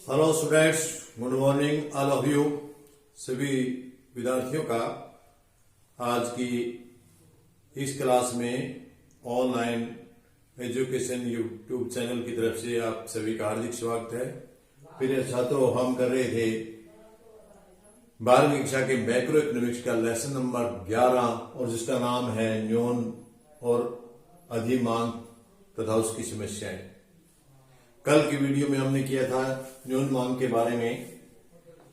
Hello students, good morning all of you. सभी विद्यार्थियों का आज की इस क्लास में ऑनलाइन एजुकेशन यूट्यूब चैनल की तरफ से आप सभी का हार्दिक स्वागत है। प्रिय छात्रों, हम कर रहे थे 12वीं कक्षा के मैक्रो इकोनॉमिक्स का लेसन नंबर 11 और जिसका नाम है न्यून और अधिमांग तथा उसकी समस्याएं। कल की वीडियो में हमने किया था न्यून मांग के बारे में।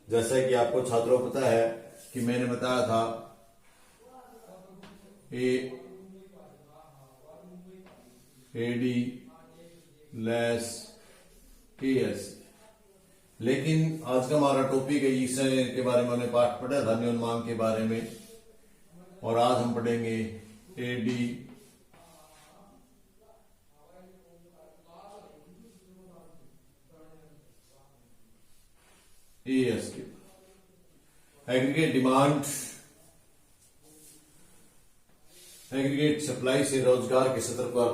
जैसा कि आपको छात्रों को पता है कि मैंने बताया था AD लेस AS, लेकिन आज का हमारा टॉपिक है इस के बारे में हमने पाठ पढ़ा था न्यून मांग के बारे में, और आज हम पढ़ेंगे AD AS के एग्रीगेट डिमांड, एग्रीगेट सप्लाई से रोजगार के स्तर पर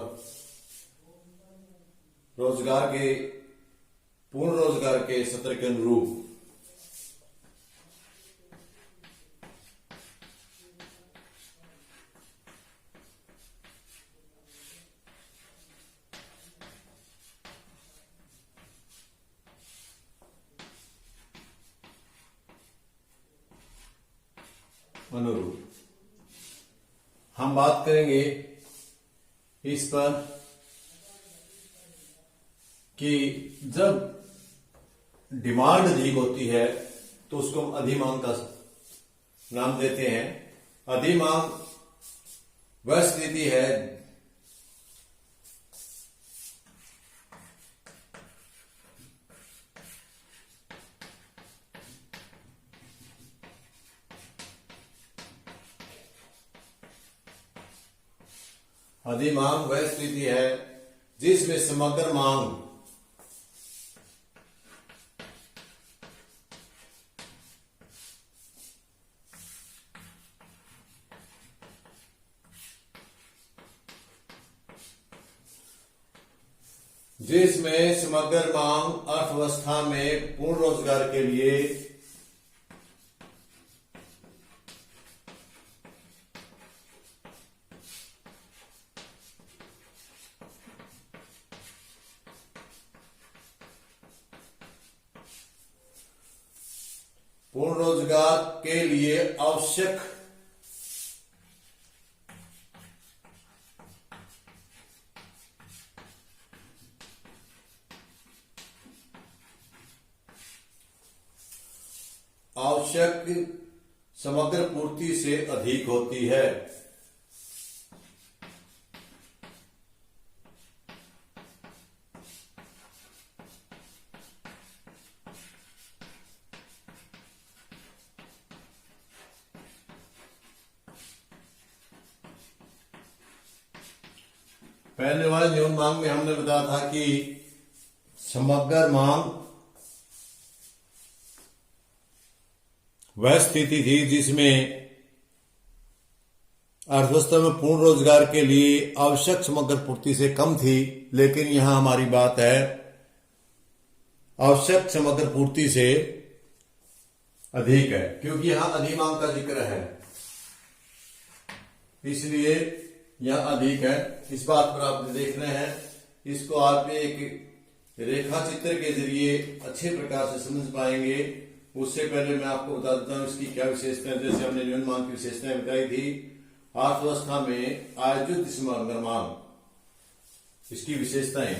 रोजगार के पूर्ण रोजगार के स्तर के अनुरूप हम बात करेंगे इस पर कि जब डिमांड अधिक होती है तो उसको हम अधिमांग का नाम देते हैं। अधिमांग वह स्थिति है अधिमांग वह स्थिति है जिसमें समग्र मांग अर्थव्यवस्था में पूर्ण रोजगार के लिए आवश्यक समग्र पूर्ति से अधिक होती है। पहले वाले न्यून मांग में हमने बताया था कि समग्र मांग वह स्थिति थी जिसमें अर्थव्यवस्था में पूर्ण रोजगार के लिए आवश्यक समग्र पूर्ति से कम थी, लेकिन यहां हमारी बात है आवश्यक समग्र पूर्ति से अधिक है, क्योंकि यहां अधिमांग का जिक्र है, इसलिए यह अधिक है। इस बात पर आप देख रहे हैं, इसको आप एक रेखा चित्र के जरिए अच्छे प्रकार से समझ पाएंगे। उससे पहले मैं आपको बता देता हूं इसकी क्या विशेषताएं। जैसे हमने न्यून मांग की विशेषताएं बताई थी, अर्थव्यवस्था में आयोजित समग्र मांग, इसकी विशेषताएं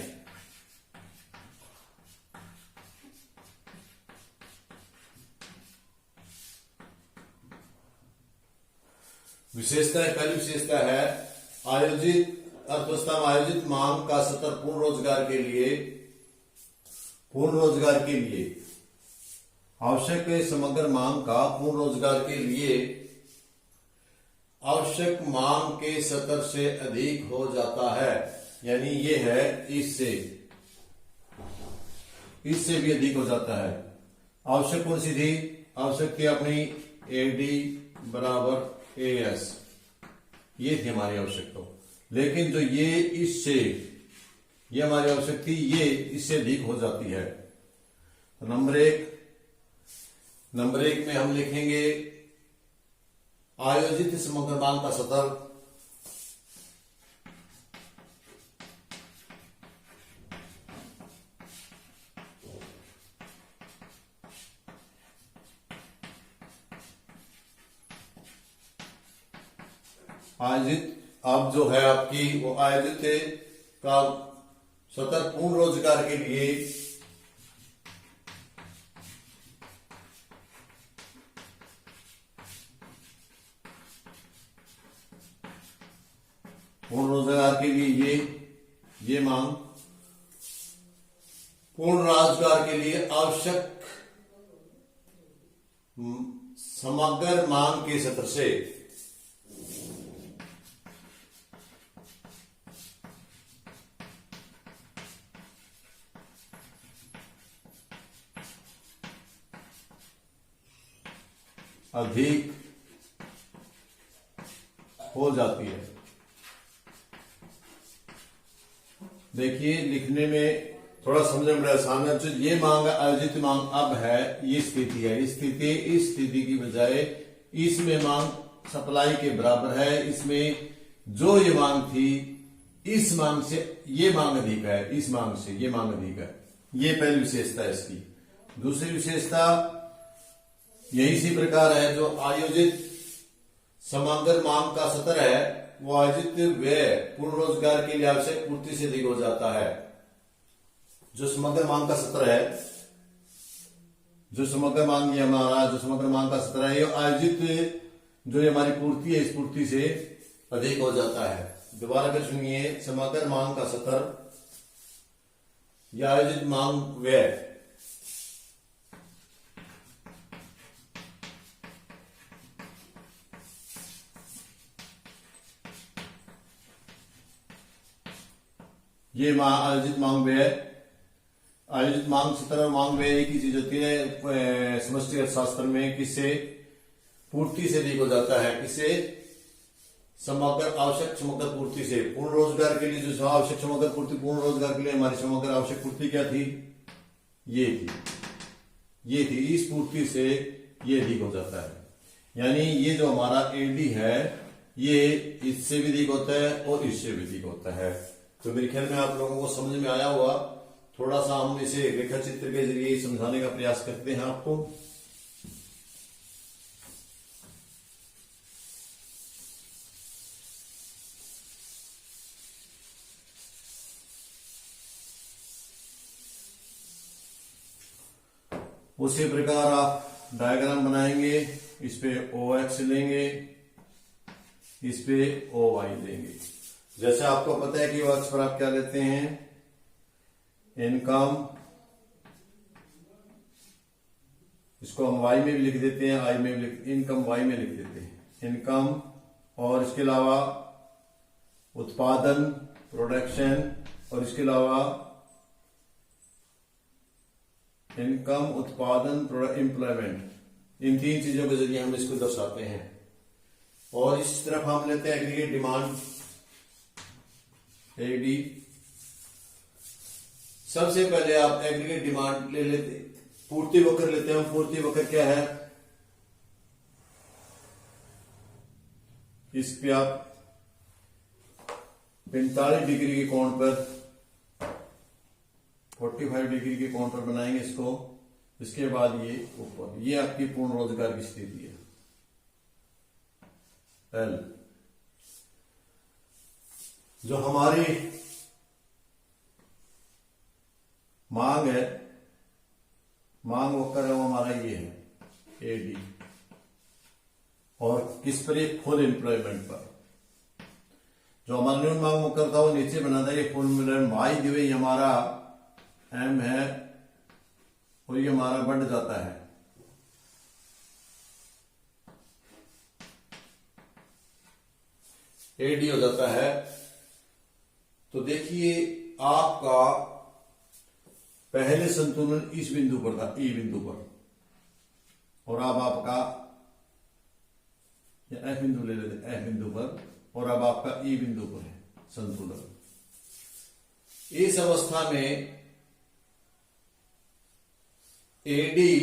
पहली विशेषता है आयोजित अर्थव्यवस्था में आयोजित मांग का स्तर पूर्ण रोजगार के लिए आवश्यक समग्र मांग का पूर्ण रोजगार के लिए आवश्यक मांग के स्तर से अधिक हो जाता है। यानी ये है इससे भी अधिक हो जाता है। आवश्यक कौन सी थी? आवश्यक थी अपनी AD बराबर AS, ये थी हमारी आवश्यकता। लेकिन जो ये हमारी आवश्यक थी, ये इससे अधिक हो जाती है। तो नंबर एक में हम लिखेंगे आयोजित समग्र मांग का सतर। आयोजित अब जो है आपकी वो आयोजित का सतर पूर्ण रोजगार के लिए ये मांग पूर्ण रोजगार के लिए आवश्यक समग्र मांग के सत्र से अधिक हो जाती है। देखिए लिखने में थोड़ा समझने में आसान है। जो ये मांग आयोजित मांग अब है, ये स्थिति है। इस स्थिति की बजाय इसमें मांग सप्लाई के बराबर है। इसमें जो ये मांग थी इस मांग से ये मांग अधिक है, इस मांग से ये मांग अधिक है। ये पहली विशेषता है इसकी। दूसरी विशेषता यही सी प्रकार है, जो आयोजित समग्र मांग का सतर है वो आयोजित व्यय पूर्ण रोजगार के लिए आवश्यक पूर्ति से अधिक हो जाता है। जो समग्र मांग का सत्र है, जो समग्र मांग ये हमारा जो समग्र मांग का सत्र है, ये आयोजित जो ये हमारी पूर्ति है इस पूर्ति से अधिक हो जाता है। दोबारा फिर सुनिए, समग्र मांग का सत्र या आयोजित मांग व्यय ये आयोजित मांग व्यय, आयोजित मांग सत्र और मांग व्यय एक ही चीज होती है समष्टि अर्थशास्त्र में। किससे पूर्ति से अधिक हो जाता है, किससे समग्र आवश्यक समग्र पूर्ति से। पूर्ण रोजगार के लिए जो आवश्यक समग्र पूर्ति, पूर्ण रोजगार के लिए हमारी समग्र आवश्यक पूर्ति क्या थी, ये थी। इस पूर्ति से ये अधिक हो जाता है। यानी ये जो हमारा एडी है ये इससे भी अधिक होता है और इससे भी अधिक होता है। तो मेरे ख्याल में आप लोगों को समझ में आया हुआ। थोड़ा सा हम इसे रेखा चित्र के जरिए समझाने का प्रयास करते हैं आपको। उसी प्रकार आप डायग्राम बनाएंगे। इस पे OX लेंगे, इस पे OY लेंगे। जैसे आपको पता है कि OX पर आप क्या लेते हैं, इनकम। इसको हम Y में भी लिख देते हैं, I में भी इनकम Y में लिख देते हैं इनकम। और इसके अलावा उत्पादन प्रोडक्शन, और इसके अलावा इनकम उत्पादन एम्प्लॉयमेंट। इन तीन चीजों के जरिए हम इसको दर्शाते हैं। और इस तरफ हम लेते हैं एग्रीगेट डिमांड, एडी। सबसे पहले आप एग्रीगेट डिमांड ले लेते, पूर्ति वक्र लेते हैं। पूर्ति वक्र क्या है, इस पे आप 45 डिग्री के कोण पर, 45 डिग्री के कोण पर बनाएंगे इसको। इसके बाद ये ऊपर, ये आपकी पूर्ण रोजगार की स्थिति है एल। जो हमारी मांग है, मांग वक्र है वो हमारा ये है एडी। और किस पर, एक फुल एम्प्लॉयमेंट पर। जो हमारा न्यून मांग वक्र था वो नीचे बना था, ये फुल एम्प्लॉयमेंट वाई दिवे हमारा एम है और ये हमारा बढ़ जाता है। एडी हो जाता है। तो देखिए आपका पहले संतुलन इस बिंदु पर था, ई बिंदु पर, और अब आपका एफ बिंदु ले लेते, एफ बिंदु पर, और अब आपका ई बिंदु पर है संतुलन। इस अवस्था में एडी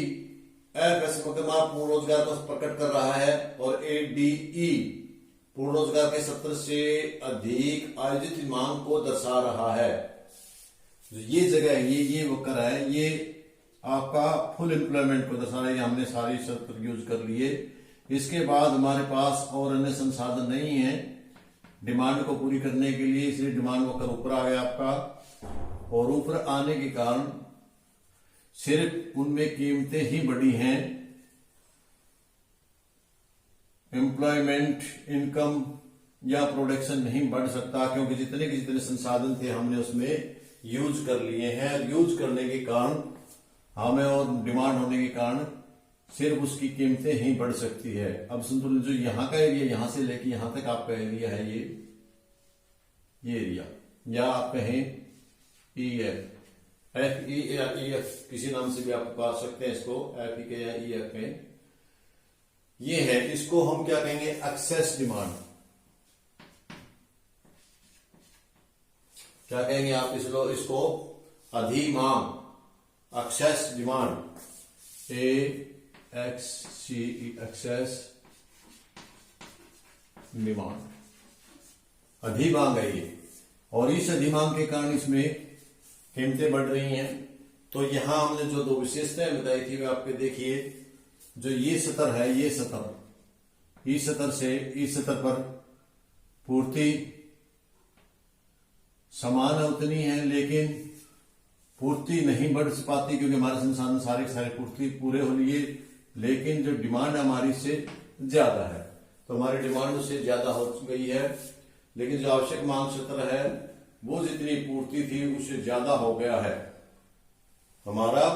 एफ समग्र मांग पूर्ण रोजगार को प्रकट कर रहा है और एडीई पूर्ण रोजगार के सत्र से अधिक आयोजित मांग को दर्शा रहा है। ये जगह है, ये वक्र है, ये आपका फुल एम्प्लॉयमेंट को दर्शा रहा है। हमने सारी शर्त यूज कर लिए। इसके बाद हमारे पास और अन्य संसाधन नहीं है डिमांड को पूरी करने के लिए, इसलिए डिमांड वक्र ऊपर आ गया आपका। और ऊपर आने के कारण सिर्फ उनमें कीमतें ही बढ़ी हैं, एम्प्लॉयमेंट, इनकम या प्रोडक्शन नहीं बढ़ सकता, क्योंकि जितने के जितने संसाधन थे हमने उसमें यूज कर लिए हैं। यूज करने के कारण हमें और डिमांड होने के कारण सिर्फ उसकी कीमतें ही बढ़ सकती है। अब संतुलन जो यहाँ का एरिया, यहां से लेके यहां तक आपका एरिया है, ये एरिया, या आप कहें ई एफ ई या ई एफ, किसी नाम से भी आप पा सकते हैं इसको, एफ ई के या ई एफ में, ये है। इसको हम क्या कहेंगे? Excess demand. क्या कहेंगे आप इसको? अधिमांग, एक्सेस डिमांड, एक्सेस डिमांड, अधिमांग है ये। और इस अधिमांग के कारण इसमें कीमतें बढ़ रही हैं। तो यहां हमने जो दो विशेषताएं बताई थी वे आपके देखिए, जो ये सतर है, ये सतर, इस सतर से इस सतर पर पूर्ति समान उतनी है, लेकिन पूर्ति नहीं बढ़ पाती क्योंकि हमारे संसाधन सारे के सारे पूर्ति पूरे हो लिए, लेकिन जो डिमांड हमारी से ज्यादा है। तो हमारी डिमांड उससे ज्यादा हो गई है, लेकिन जो आवश्यक मांग सत्र है वो जितनी पूर्ति थी उससे ज्यादा हो गया है। हमारा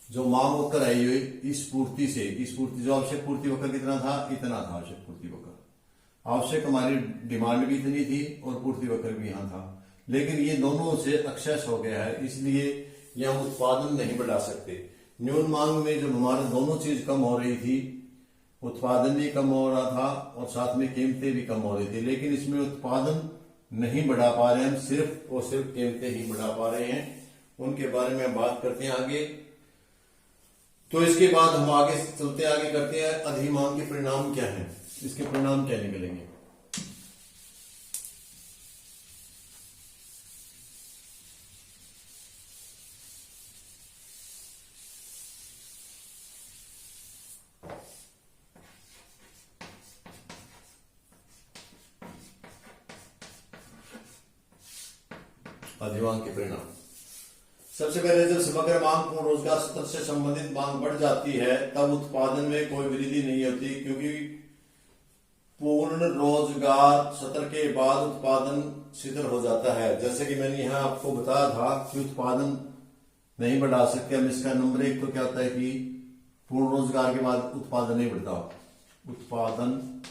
जो मांग वक्र है ये इस पूर्ति से, इस पूर्ति, जो आवश्यक पूर्ति वक्र कितना था? इतना था आवश्यक पूर्ति वक्र। आवश्यक हमारी डिमांड भी इतनी थी और पूर्ति वक्र भी यहां था, लेकिन ये दोनों से एक्सेस हो गया है, इसलिए ये हम उत्पादन नहीं बढ़ा सकते। न्यून मांग में जब हमारे दोनों चीज कम हो रही थी, उत्पादन भी कम हो रहा था और साथ में कीमतें भी कम हो रही थी, लेकिन इसमें उत्पादन नहीं बढ़ा पा रहे हैं हम, सिर्फ और सिर्फ कीमतें ही बढ़ा पा रहे हैं। उनके बारे में बात करते हैं आगे। तो इसके बाद हम आगे चलते आगे करते हैं अधिमांग के परिणाम क्या है, इसके परिणाम क्या निकलेंगे। अधिमांग के परिणाम, सबसे पहले जब समग्र मांग पूर्ण रोजगार सत्र से संबंधित मांग बढ़ जाती है तब उत्पादन में कोई वृद्धि नहीं होती, क्योंकि पूर्ण रोजगार सत्र के बाद उत्पादन शिथिल हो जाता है। जैसे कि मैंने यहां आपको बताया था कि उत्पादन नहीं बढ़ा सकते हम। इसका नंबर एक तो क्या होता है कि पूर्ण रोजगार के बाद उत्पादन नहीं बढ़ता, उत्पादन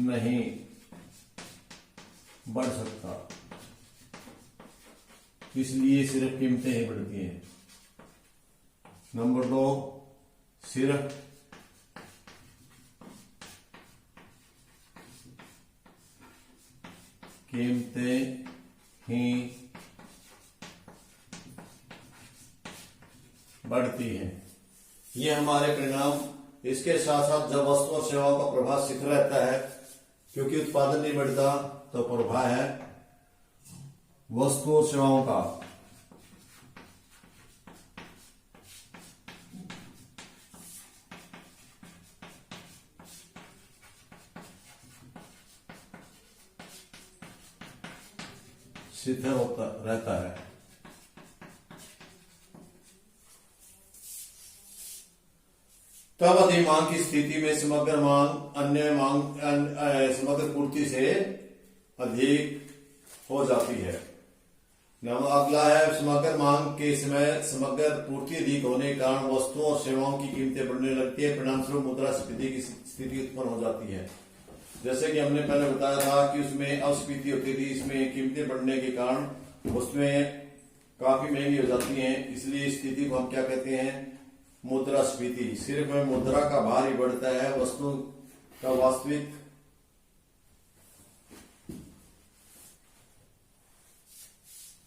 नहीं बढ़ सकता, इसलिए सिर्फ कीमतें ही बढ़ती हैं। नंबर दो, सिर्फ कीमतें ही बढ़ती हैं, ये हमारे परिणाम। इसके साथ साथ जब वस्तु और सेवाओं का प्रभाव शिथिल रहता है, क्योंकि उत्पादन नहीं बढ़ता, तो प्रभाव है वस्तु और सेवाओं का। शिथिल होता रहता है। तब अधिमांग की स्थिति में समग्र मांग अन्य मांग समग्र पूर्ति से अधिक हो जाती है। अगला है समग्र मांग के समय समग्र पूर्ति अधिक होने के कारण वस्तुओं और सेवाओं की कीमतें बढ़ने लगती है, परिणाम स्वरूप मुद्रास्फीति की स्थिति उत्पन्न हो जाती है। जैसे कि हमने पहले बताया था कि उसमें अस्फीति होती थी, इसमें कीमतें बढ़ने के कारण उसमें काफी महंगी हो जाती हैं, इसलिए इस स्थिति को हम क्या कहते हैं? मुद्रास्फीति। सिर्फ मुद्रा का भार ही बढ़ता है, वस्तु का वास्तविक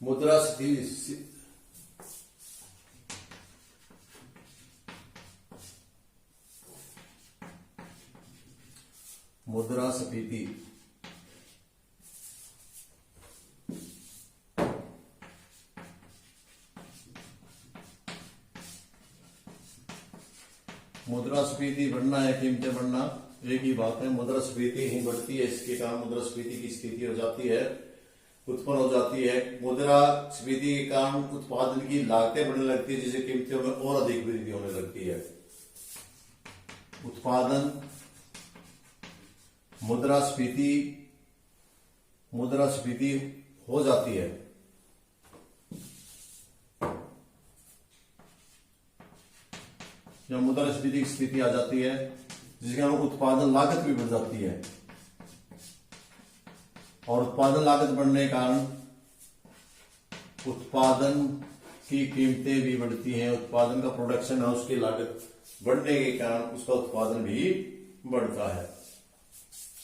मुद्रास्फीति मुद्रास्फीति। मुद्रास्फीति बढ़ना है, कीमतें बढ़ना एक ही बात है। मुद्रास्फीति ही बढ़ती है, इसके कारण मुद्रास्फीति की स्थिति हो जाती है, उत्पन्न हो जाती है। मुद्रास्फीति के कारण उत्पादन की लागतें बढ़ने लगती है, जिससे कीमतों में और अधिक वृद्धि होने लगती है। उत्पादन मुद्रास्फीति हो जाती है। जब मुद्रास्फीति की स्थिति आ जाती है, जिसके कारण उत्पादन लागत भी बढ़ जाती है, और उत्पादन लागत बढ़ने के कारण उत्पादन की कीमतें भी बढ़ती हैं। उत्पादन का प्रोडक्शन है, उसकी लागत बढ़ने के कारण उसका उत्पादन भी बढ़ता है।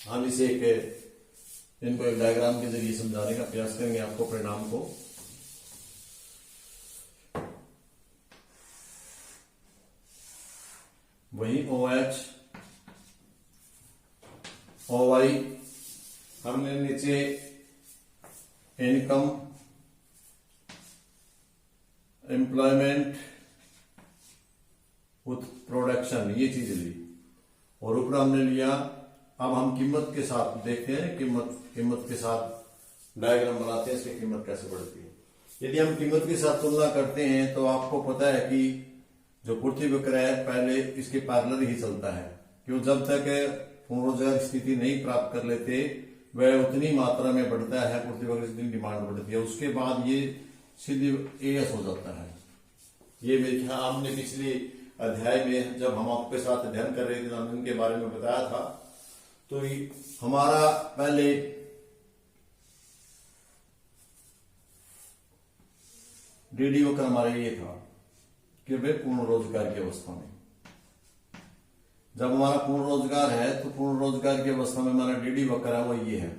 हम इसे इनको एक डायग्राम के जरिए समझाने का प्रयास करेंगे आपको परिणाम को। वही OH OY हमने नीचे इनकम, एम्प्लॉयमेंट, प्रोडक्शन, ये चीज ली, और ऊपर हमने लिया। अब हम कीमत के साथ देखते हैं, कीमत के साथ डायग्राम बनाते हैं, इसकी कीमत कैसे बढ़ती है। यदि हम कीमत के साथ तुलना करते हैं तो आपको पता है कि जो पूर्ति वक्र है पहले इसके पैरेलल ही चलता है, क्यों? जब तक पूर्ण रोजगार स्थिति नहीं प्राप्त कर लेते वह उतनी मात्रा में बढ़ता है, पूर्ति वक्र जितनी डिमांड बढ़ती है, उसके बाद ये सीधे AS हो जाता है। ये मेरे ख्याल हमने पिछले अध्याय में जब हम आपके साथ अध्ययन कर रहे थे, हमने इनके बारे में बताया था। तो हमारा पहले DD वक्र हमारा ये था कि वे पूर्ण रोजगार की अवस्था में, जब हमारा पूर्ण रोजगार है तो पूर्ण रोजगार की अवस्था में हमारा DD वक्र है वो ये है,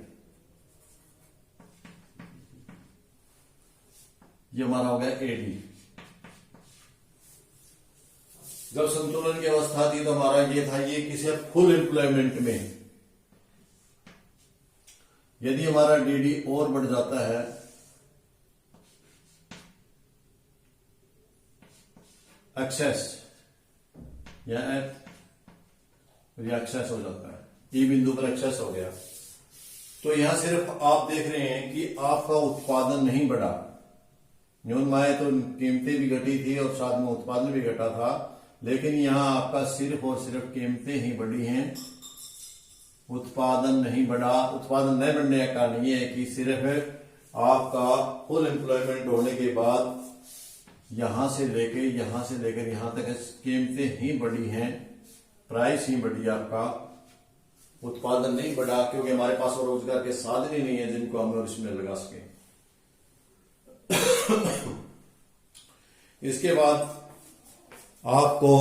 ये हमारा हो गया AD। जब संतुलन की अवस्था थी तो हमारा ये था, ये किसी फुल एम्प्लॉयमेंट में यदि हमारा DD और बढ़ जाता है, एक्सेस या एक्सेस हो जाता है, ई बिंदु पर एक्सेस हो गया, तो यहां सिर्फ आप देख रहे हैं कि आपका उत्पादन नहीं बढ़ा। न्यूनतम तो कीमतें भी घटी थी और साथ में उत्पादन भी घटा था, लेकिन यहां आपका सिर्फ और सिर्फ कीमतें ही बढ़ी हैं, उत्पादन नहीं बढ़ा। उत्पादन नहीं बढ़ने का कारण यह है कि सिर्फ आपका फुल एम्प्लॉयमेंट होने के बाद यहां से लेकर यहां तक कीमतें ही बढ़ी हैं, प्राइस ही बढ़ी, आपका उत्पादन नहीं बढ़ा, क्योंकि हमारे पास और रोजगार के साधन ही नहीं है जिनको हम इसमें लगा सकें। इसके बाद आपको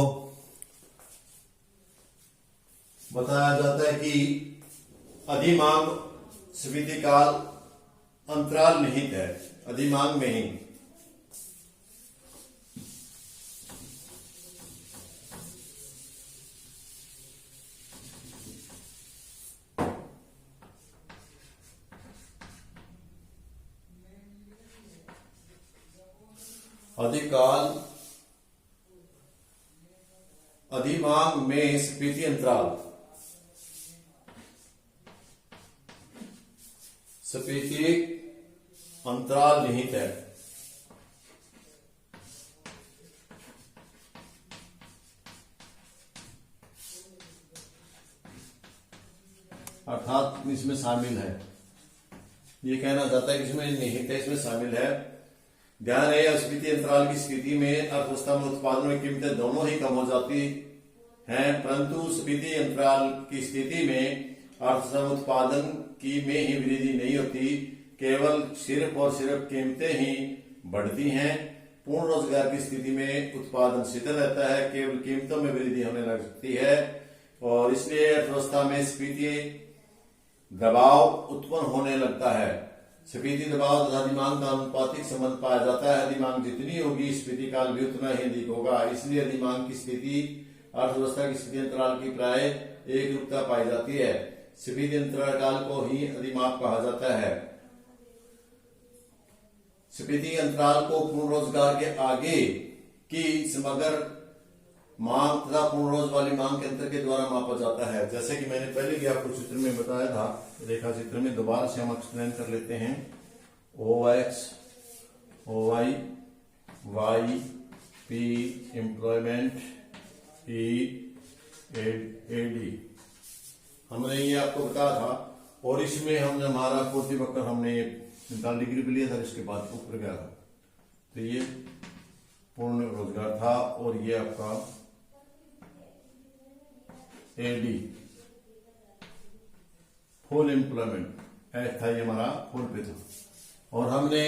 बताया जाता है कि अधिमांग स्फीति काल अंतराल निहित है, अधिमांग में ही अधिमांग में स्फीति अंतराल, स्फीति अंतराल निहित है। अर्थात इसमें शामिल है, ये कहना चाहता है कि इसमें निहित है, इसमें शामिल है। ध्यान है, अस्फीति अंतराल की स्थिति में अर्थव्यवस्था में उत्पादन में कीमतें दोनों ही कम हो जाती हैं, परंतु स्फीति अंतराल की स्थिति में अर्थव्यवस्था में उत्पादन की में ही वृद्धि नहीं होती, केवल सिर्फ और सिर्फ कीमतें ही बढ़ती हैं। पूर्ण रोजगार की स्थिति में उत्पादन शिथिल रहता है, केवल कीमतों में वृद्धि होने लगती है, और इसलिए अर्थव्यवस्था में स्फीति दबाव उत्पन्न होने लगता है। स्फीति दबाव तथा अधिमांग का अनुपातिक संबंध पाया जाता है। अधिमांग जितनी होगी स्फीति काल भी उतना ही अधिक होगा, इसलिए अधिमांग की स्थिति अर्थव्यवस्था की स्थिति अंतराल की प्राय एक रूपता पाई जाती है। स्फीति अंतराल काल को ही अधिमाप कहा जाता है। स्फीति अंतराल को पूर्ण रोजगार के आगे की समग्र मांग तथा पूर्ण रोज वाली मांग के अंतर के द्वारा मापा जाता है। जैसे कि मैंने पहले भी आपको चित्र में बताया था, रेखा चित्र में दोबारा से हम एक्सप्लेन कर लेते हैं। OX, OY, Y, P employment, E AD हमने ये आपको बताया था। और इसमें हमने हमारा पूर्ति वक्र हमने 45 डिग्री पे लिया था, इसके बाद ऊपर गया था। तो ये पूर्ण रोजगार था और ये आपका AD फुल एम्प्लॉयमेंट था, ये हमारा फुल पे था। और हमने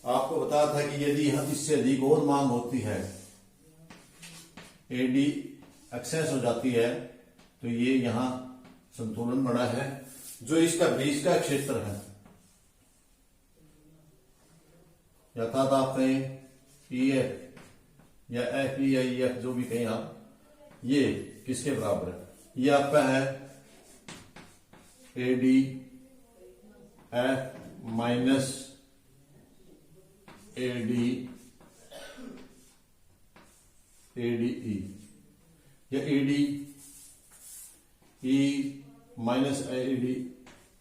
आपको बताया था कि यदि इससे अधिक और मांग होती है, AD एक्सेस हो जाती है, तो ये यहां संतुलन बना है। जो इसका बीच का क्षेत्र है, यथात आप कहें EF या FE या EF जो भी कहें आप, ये किसके बराबर है? ये आपका है AD F minus AD ADE या AD E minus AD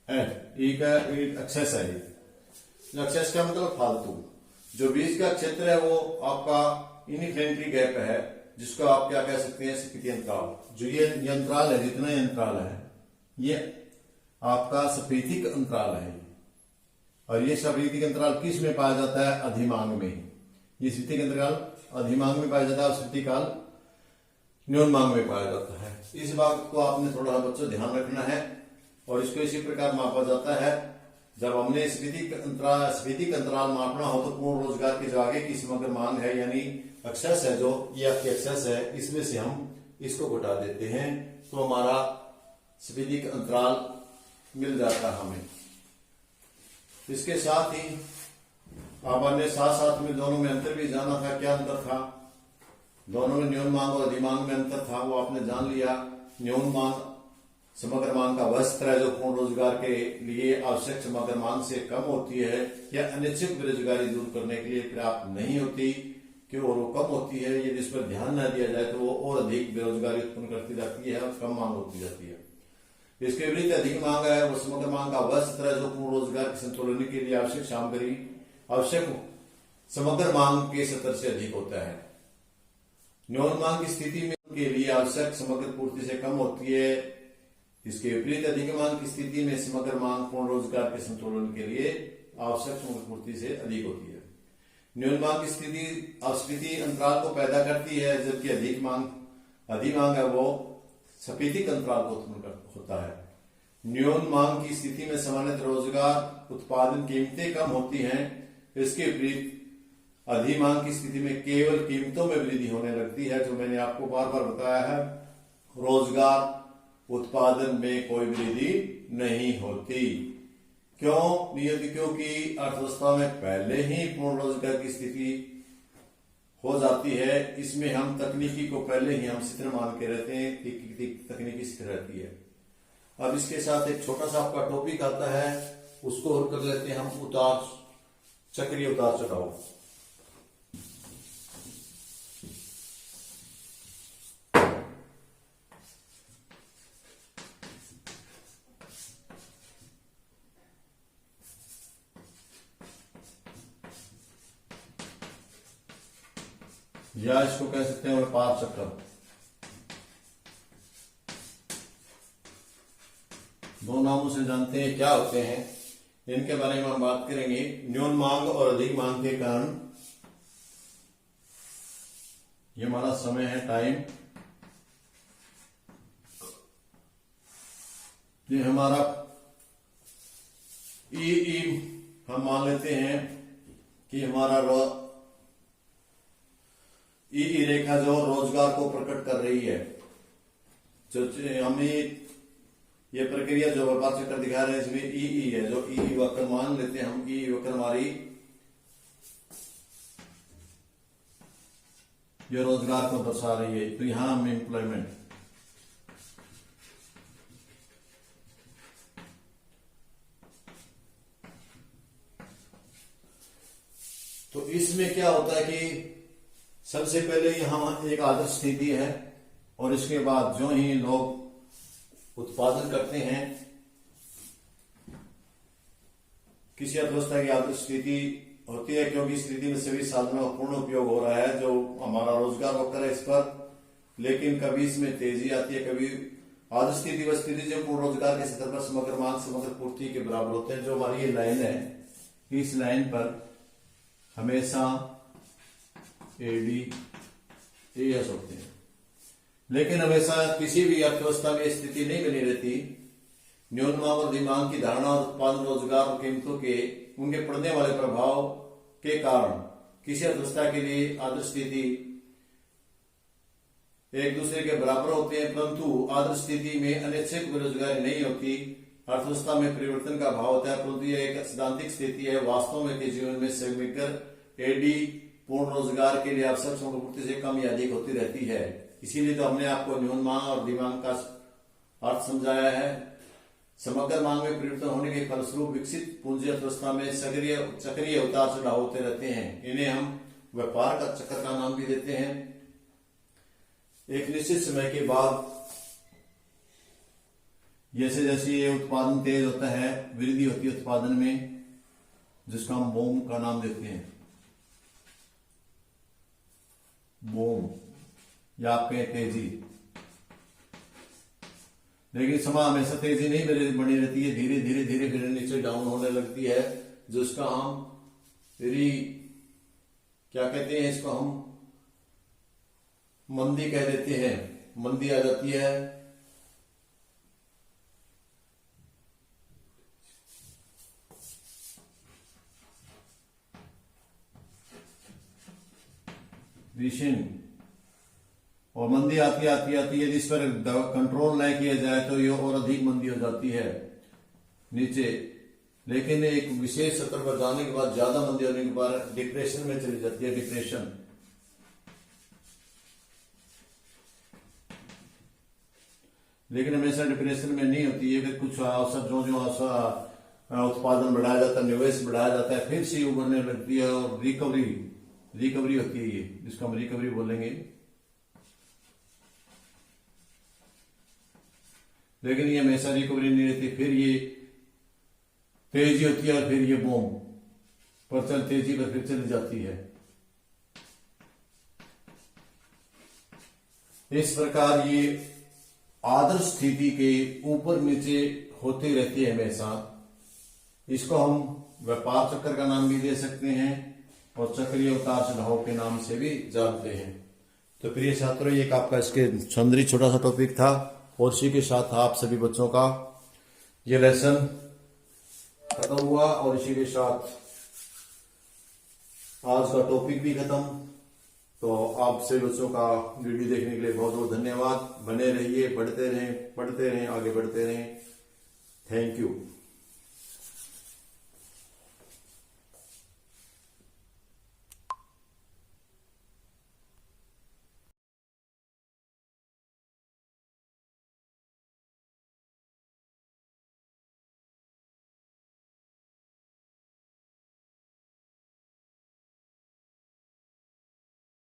F। E का एक्सेस है, एक्सेस का मतलब फालतू। जो बीच का क्षेत्र है वो आपका इनफिनिटी गैप है, जिसको आप क्या कह सकते हैं? स्फीति अंतराल। जो ये अंतराल है, जितना अंतराल है, ये आपका स्फीतिक अंतराल है। और ये स्फीतिक अंतराल किस में पाया जाता है? अधिमांग में। ये स्फीतिक अंतराल अधिमांग में पाया जाता है और स्फीति काल न्यूनमांग में पाया जाता है। इस बात को आपने थोड़ा बच्चों ध्यान रखना है। और इसको इसी प्रकार मापा जाता है। जब हमने स्फीतिक अंतराल मापना हो तो पूर्ण रोजगार के जो आगे की समग्र मांग है, यानी एक्सेस है, जो ये आपकी एक्सेस है, इसमें से हम इसको घटा देते हैं तो हमारा स्फीतिक अंतराल मिल जाता है हमें। इसके साथ ही अब हमने साथ साथ में दोनों में अंतर भी जाना था। क्या अंतर था? दोनों में न्यून मांग और अधिमांग में अंतर था, वो आपने जान लिया। न्यून मांग समग्र मांग का वह स्तर है जो पूर्ण रोजगार के लिए आवश्यक समग्र मांग से कम होती है या अनिश्चित बेरोजगारी दूर करने के लिए पर्याप्त नहीं होती, क्यों? और वो कम होती है। यदि इस पर ध्यान न दिया जाए तो वो और अधिक बेरोजगारी उत्पन्न करती जाती है और कम मांग होती जाती है। इसके विपरीत अधिक मांग है वो समग्र मांग का वह स्तर है जो पूर्ण रोजगार के संतुलन के लिए आवश्यक सामग्री आवश्यक समग्र मांग के स्तर से अधिक होता है। न्यून मांग की स्थिति में के लिए आवश्यक समग्र पूर्ति से कम होती है। इसके विपरीत अधिक मांग की स्थिति में समग्र मांग पूर्ण रोजगार के संतुलन के लिए आवश्यक समग्र पूर्ति से अधिक होती है। न्यून मांग की स्थिति अस्फीति अंतराल को पैदा करती है, जबकि अधिमांग है वो स्फीतिक अंतराल को उत्पन्न होता है। न्यून मांग की स्थिति में सामान्यतः रोजगार उत्पादन कीमतें कम होती हैं। इसके विपरीत अधिमांग की स्थिति में केवल कीमतों में वृद्धि होने लगती है। जो मैंने आपको बार बार बताया है, रोजगार उत्पादन में कोई वृद्धि नहीं होती। क्यों? क्योंकि अर्थव्यवस्था में पहले ही पूर्ण रोजगार की स्थिति हो जाती है। इसमें हम तकनीकी को पहले ही हम स्थिर मान के रहते हैं कि तकनीकी स्थिर रहती है। अब इसके साथ एक छोटा सा आपका टॉपिक आता है, उसको और कर लेते हैं हम, चक्रीय उतार चढ़ाव। या इसको कह सकते हैं व्यापार चक्र। दो नामों से जानते हैं क्या होते हैं, इनके बारे में हम बात करेंगे। न्यून मांग और अधिक मांग के कारण ये हमारा समय है, टाइम। ये हमारा ई हम मान लेते हैं कि हमारा ई रेखा जो रोजगार को प्रकट कर रही है। जो हमें ये प्रक्रिया जो व्यापार चक्र दिखा रहे हैं इसमें ई है, जो ई वक्र मान लेते हैं हम। ई वक्र हमारी ये रोजगार को दर्शा रही है। तो यहां हम एम्प्लॉयमेंट इसमें क्या होता है कि सबसे पहले यहाँ एक आदर्श स्थिति है और इसके बाद जो ही लोग उत्पादन करते हैं किसी अर्थव्यवस्था की आदर्श स्थिति होती है, क्योंकि इस स्थिति में सभी साधनों का पूर्ण उपयोग हो रहा है जो हमारा रोजगार होकर है इस पर। लेकिन कभी इसमें तेजी आती है, कभी आदर्श स्थिति व स्थिति जो पूर्ण रोजगार के स्तर पर समग्र मांग समग्र पूर्ति के बराबर होते हैं। जो हमारी ये लाइन है, इस लाइन पर हमेशा ADAS होते हैं, लेकिन हमेशा किसी भी अर्थव्यवस्था में स्थिति नहीं बनी रहती। न्यून मांग और अधिक मांग की धारणा और उत्पादन रोजगार और कीमतों के उनके पड़ने वाले प्रभाव के कारण किसी अर्थव्यवस्था के लिए आदर्श स्थिति एक दूसरे के बराबर होते हैं, परंतु आदर्श स्थिति में अनैच्छिक बेरोजगारी नहीं होती। अर्थव्यवस्था में परिवर्तन का भाव होता है, परंतु यह एक सैद्धांतिक स्थिति है। वास्तव में के जीवन में समीकर AD पूर्ण रोजगार के लिए आवश्यक समपूर्ति से कम या अधिक होती रहती है। इसीलिए तो हमने आपको न्यून मांग और अधिमांग का अर्थ समझाया है। समग्र मांग में परिवर्तन होने के फलस्वरूप विकसित पूंजी अर्थव्यवस्था में चक्रीय उतार चढ़ाव होते रहते हैं। इन्हें हम व्यापार का चक्र का नाम भी देते हैं। एक निश्चित समय के बाद जैसे जैसे ये उत्पादन तेज होता है, वृद्धि होती है उत्पादन में, जिसका हम बूम का नाम देते हैं। बूम या आप कहें तेजी। लेकिन समय हमेशा तेजी नहीं बनी रहती है, धीरे धीरे धीरे धीरे नीचे डाउन होने लगती है, जिसका हम क्या कहते हैं, इसको हम मंदी कह देते हैं। मंदी आ जाती है। और मंदी आती आती आती यदि इस पर कंट्रोल नहीं किया जाए तो ये और अधिक मंदी हो जाती है नीचे। लेकिन एक विशेष स्तर पर जाने के बाद, ज्यादा मंदी होने के बाद डिप्रेशन में चली जाती है, डिप्रेशन। लेकिन हमेशा डिप्रेशन में नहीं होती है। फिर कुछ अवसर जो उत्पादन बढ़ाया जाता है, निवेश बढ़ाया जाता है, फिर से उभरने लगती है और रिकवरी होती है, ये जिसको हम रिकवरी बोलेंगे। लेकिन ये हमेशा रिकवरी नहीं रहती, फिर ये तेजी होती है और फिर ये बूम पर चल तेजी पर फिर चली जाती है। इस प्रकार ये आदर्श स्थिति के ऊपर नीचे होती रहती है हमेशा। इसको हम व्यापार चक्र का नाम भी दे सकते हैं और चक्रीय उतार चढ़ाव के नाम से भी जानते हैं। तो प्रिय छात्रों, ये आपका इसके सौंदर्य छोटा सा टॉपिक था और इसी के साथ आप सभी बच्चों का ये लेसन खत्म हुआ और इसी के साथ आज का टॉपिक भी खत्म। तो आप सभी बच्चों का वीडियो देखने के लिए बहुत बहुत धन्यवाद। बने रहिए, पढ़ते रहें, आगे बढ़ते रहें। Thank you.